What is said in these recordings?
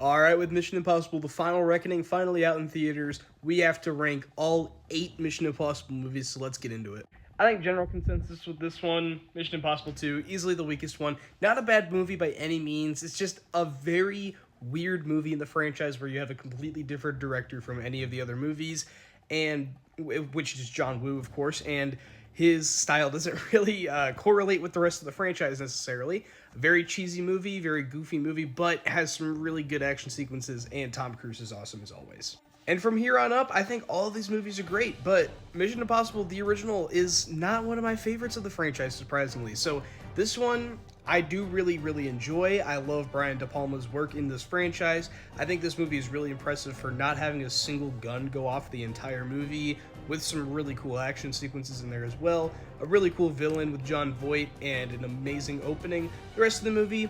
Alright, with Mission Impossible The Final Reckoning finally out in theaters, we have to rank all 8 Mission Impossible movies, so let's get into it. I think general consensus with this one, Mission Impossible 2, easily the weakest one. Not a bad movie by any means, it's just a very weird movie in the franchise where you have a completely different director from any of the other movies, and which is John Woo, of course, and his style doesn't really correlate with the rest of the franchise necessarily. A very cheesy movie, very goofy movie, but has some really good action sequences, and Tom Cruise is awesome as always. And from here on up, I think all of these movies are great, but Mission Impossible, the original, is not one of my favorites of the franchise, surprisingly. So this one, I do really enjoy. I love Brian De Palma's work in this franchise. I think this movie is really impressive for not having a single gun go off the entire movie, with some really cool action sequences in there as well. A really cool villain with Jon Voight and an amazing opening. The rest of the movie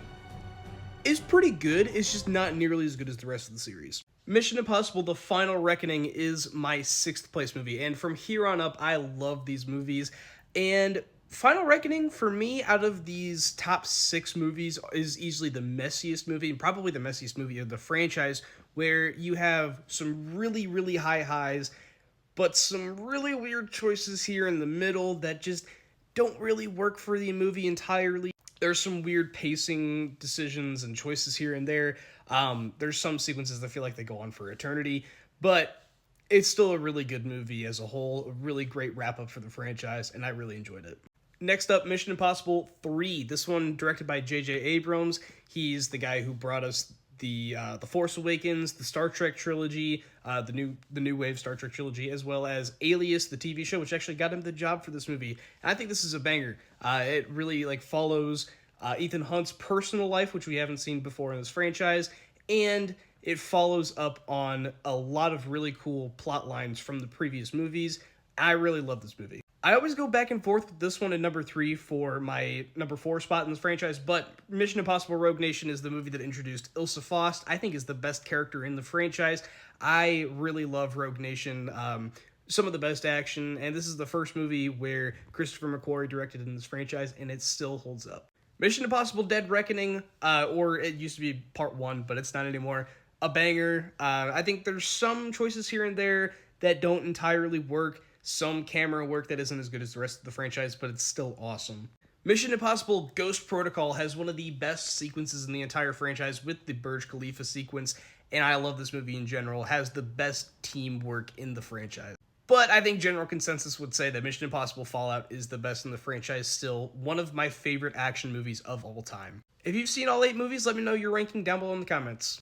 is pretty good, it's just not nearly as good as the rest of the series. Mission Impossible The Final Reckoning is my 6th place movie, and from here on up, I love these movies. And Final Reckoning, for me, out of these top 6 movies, is easily the messiest movie, and probably the messiest movie of the franchise, where you have some really high highs, but some really weird choices here in the middle that just don't really work for the movie entirely. There's some weird pacing decisions and choices here and there. There's some sequences that feel like they go on for eternity, but it's still a really good movie as a whole, a really great wrap-up for the franchise, and I really enjoyed it. Next up, Mission Impossible 3. This one directed by J.J. Abrams. He's the guy who brought us the Force Awakens, the Star Trek trilogy, the new wave Star Trek trilogy, as well as Alias, the TV show, which actually got him the job for this movie. And I think this is a banger. It really follows Ethan Hunt's personal life, which we haven't seen before in this franchise, and it follows up on a lot of really cool plot lines from the previous movies. I really love this movie. I always go back and forth with this one and number 3 for my number 4 spot in this franchise, but Mission Impossible Rogue Nation is the movie that introduced Ilsa Faust. I think is the best character in the franchise. I really love Rogue Nation. Some of the best action, and this is the first movie where Christopher McQuarrie directed in this franchise, and it still holds up. Mission Impossible Dead Reckoning, or it used to be part 1, but it's not anymore. A banger. I think there's some choices here and there that don't entirely work. Some camera work that isn't as good as the rest of the franchise, but it's still awesome. Mission Impossible Ghost Protocol has one of the best sequences in the entire franchise with the Burj Khalifa sequence, and I love this movie in general. It has the best teamwork in the franchise. But I think general consensus would say that Mission Impossible Fallout is the best in the franchise, still one of my favorite action movies of all time. If you've seen all 8 movies, let me know your ranking down below in the comments.